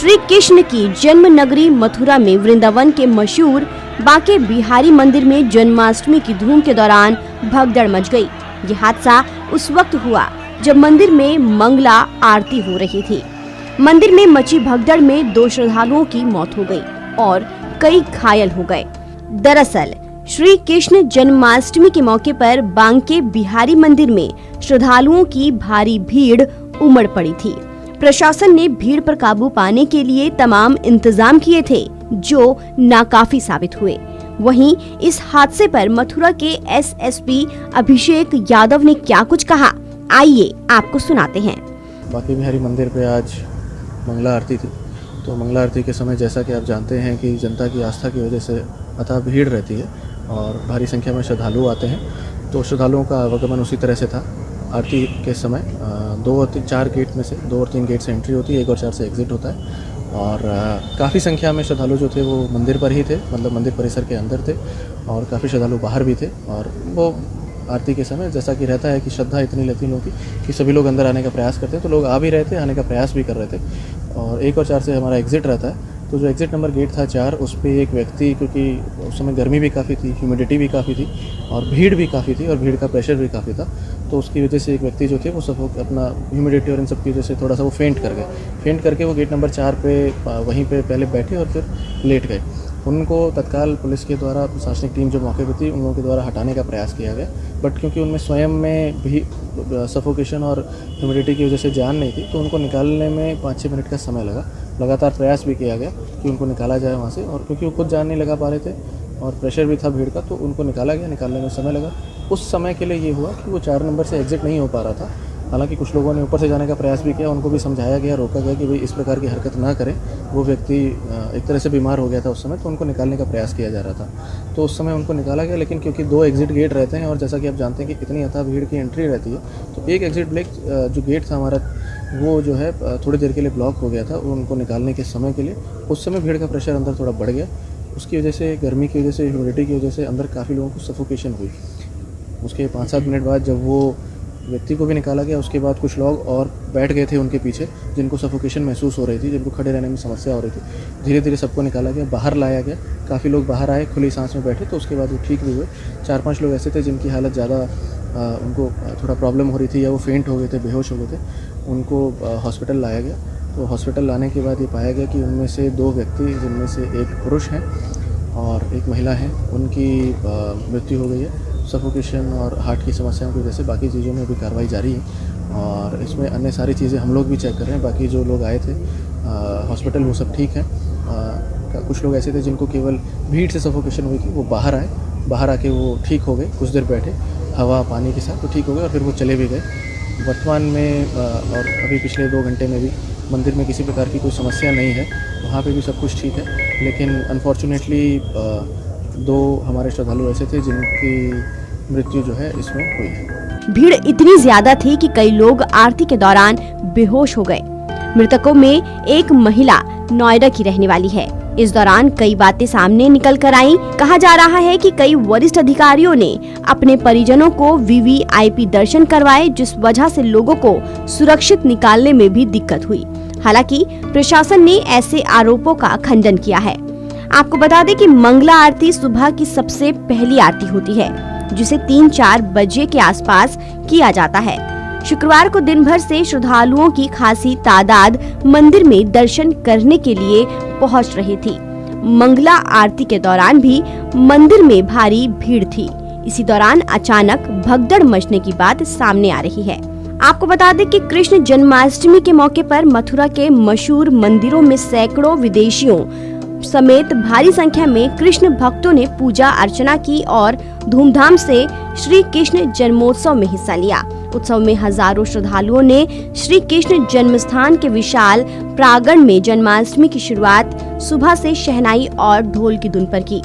श्री कृष्ण की जन्म नगरी मथुरा में वृंदावन के मशहूर बांके बिहारी मंदिर में जन्माष्टमी की धूम के दौरान भगदड़ मच गई। ये हादसा उस वक्त हुआ जब मंदिर में मंगला आरती हो रही थी। मंदिर में मची भगदड़ में 2 श्रद्धालुओं की मौत हो गई और कई घायल हो गए। दरअसल श्री कृष्ण जन्माष्टमी के मौके पर बांके बिहारी मंदिर में श्रद्धालुओं की भारी भीड़ उमड़ पड़ी थी। प्रशासन ने भीड़ पर काबू पाने के लिए तमाम इंतजाम किए थे, जो नाकाफी साबित हुए। वहीं इस हादसे पर मथुरा के एसएसपी अभिषेक यादव ने क्या कुछ कहा, आइए आपको सुनाते हैं। बांके बिहारी मंदिर पे आज मंगला आरती थी। तो मंगला आरती के समय जैसा कि आप जानते हैं कि जनता की आस्था की वजह से अथाह भीड़ रहती है और भारी संख्या में श्रद्धालु आते हैं। तो श्रद्धालुओं का आवागमन उसी तरह से था। आरती के समय 2 और 4 गेट में से 2 और 3 गेट से एंट्री होती है, 1 और 4 से एग्जिट होता है। और काफ़ी संख्या में श्रद्धालु जो थे वो मंदिर पर ही थे, मतलब मंदिर परिसर के अंदर थे, और काफ़ी श्रद्धालु बाहर भी थे। और वो आरती के समय जैसा कि रहता है कि श्रद्धा इतनी रहती है लोगों की कि सभी लोग अंदर आने का प्रयास करते हैं, तो लोग आ भी रहे थे, आने का प्रयास भी कर रहे थे। और 1 और 4 से हमारा एग्ज़िट रहता है। तो जो एग्ज़िट नंबर गेट था 4, उस पर एक व्यक्ति, क्योंकि उस समय गर्मी भी काफ़ी थी, ह्यूमिडिटी भी काफ़ी थी और भीड़ भी काफ़ी थी और भीड़ का प्रेशर भी काफ़ी था, तो उसकी वजह से एक व्यक्ति जो थे वो सब अपना ह्यूमिडिटी और इन सब की वजह से थोड़ा सा वो फेंट कर गए। फेंट करके वो गेट नंबर 4 पे वहीं पे पहले बैठे और फिर लेट गए। उनको तत्काल पुलिस के द्वारा, प्रशासनिक टीम जो मौके पर थी, उन लोगों के द्वारा हटाने का प्रयास किया गया। बट क्योंकि उनमें स्वयं में भी सफोकेशन और ह्यूमिडिटी की वजह से जान नहीं थी, तो उनको निकालने में 5-6 मिनट का समय लगा। लगातार प्रयास भी किया गया कि उनको निकाला जाए वहाँ से, और क्योंकि वो खुद जान नहीं लगा पा रहे थे और प्रेशर भी था भीड़ का, तो उनको निकाला गया। निकालने में समय लगा। उस समय के लिए ये हुआ कि वो 4 नंबर से एग्ज़िट नहीं हो पा रहा था। हालांकि कुछ लोगों ने ऊपर से जाने का प्रयास भी किया, उनको भी समझाया गया, रोका गया कि भाई इस प्रकार की हरकत ना करें। वो व्यक्ति एक तरह से बीमार हो गया था उस समय, तो उनको निकालने का प्रयास किया जा रहा था। तो उस समय उनको निकाला गया, लेकिन क्योंकि 2 एग्ज़िट गेट रहते हैं और जैसा कि आप जानते हैं कि इतनी अथाह भीड़ की एंट्री रहती है, तो एक एग्ज़िट जो गेट था हमारा, वो जो है थोड़ी देर के लिए ब्लॉक हो गया था उनको निकालने के समय के लिए। उस समय भीड़ का प्रेशर अंदर थोड़ा बढ़ गया। उसकी वजह से, गर्मी की वजह से, ह्यूमिडिटी की वजह से अंदर काफ़ी लोगों को सफोकेशन हुई। उसके 5-7 मिनट बाद जब वो व्यक्ति को भी निकाला गया, उसके बाद कुछ लोग और बैठ गए थे उनके पीछे, जिनको सफोकेशन महसूस हो रही थी, जिनको खड़े रहने में समस्या हो रही थी। धीरे धीरे सबको निकाला गया, बाहर लाया गया। काफ़ी लोग बाहर आए, खुली सांस में बैठे, तो उसके बाद वो ठीक भी हुए। 4-5 लोग ऐसे थे जिनकी हालत ज़्यादा, उनको थोड़ा प्रॉब्लम हो रही थी या वो फेंट हो गए थे, बेहोश हो गए थे। उनको हॉस्पिटल लाया गया। तो हॉस्पिटल लाने के बाद ये पाया गया कि उनमें से 2 व्यक्ति, जिनमें से एक पुरुष हैं और एक महिला है, उनकी मृत्यु हो गई है सफोकेशन और हार्ट की समस्याओं की वजह से। बाकी चीज़ों में भी कार्रवाई जारी है और इसमें अन्य सारी चीज़ें हम लोग भी चेक कर रहे हैं। बाकी जो लोग आए थे हॉस्पिटल, वो सब ठीक हैं। कुछ लोग ऐसे थे जिनको केवल भीड़ से सफोकेशन हुई थी, वो बाहर आए, बाहर आके वो ठीक हो गए, कुछ देर बैठे हवा पानी के साथ, तो ठीक हो गए और फिर वो चले भी गए। वर्तमान में और अभी पिछले 2 घंटे में भी मंदिर में किसी प्रकार की कोई समस्या नहीं है, वहाँ पे भी सब कुछ ठीक है। लेकिन अनफॉर्चुनेटली 2 हमारे श्रद्धालु ऐसे थे जिनकी मृत्यु जो है इसमें हुई है। भीड़ इतनी ज्यादा थी कि कई लोग आरती के दौरान बेहोश हो गए। मृतकों में एक महिला नोएडा की रहने वाली है। इस दौरान कई बातें सामने निकल कर आईं। कहा जा रहा है कि कई वरिष्ठ अधिकारियों ने अपने परिजनों को वीवीआईपी दर्शन करवाए, जिस वजह से लोगों को सुरक्षित निकालने में भी दिक्कत हुई। हालांकि प्रशासन ने ऐसे आरोपों का खंडन किया है। आपको बता दें कि मंगला आरती सुबह की सबसे पहली आरती होती है, जिसे 3-4 बजे के आसपास किया जाता है। शुक्रवार को दिन भर से श्रद्धालुओं की खासी तादाद मंदिर में दर्शन करने के लिए पहुंच रही थी। मंगला आरती के दौरान भी मंदिर में भारी भीड़ थी। इसी दौरान अचानक भगदड़ मचने की बात सामने आ रही है। आपको बता दें कि कृष्ण जन्माष्टमी के मौके पर मथुरा के मशहूर मंदिरों में सैकड़ों विदेशियों समेत भारी संख्या में कृष्ण भक्तों ने पूजा अर्चना की और धूमधाम से श्री कृष्ण जन्मोत्सव में हिस्सा लिया। उत्सव में हजारों श्रद्धालुओं ने श्री कृष्ण जन्म स्थान के विशाल प्रांगण में जन्माष्टमी की शुरुआत सुबह से शहनाई और ढोल की धुन पर की।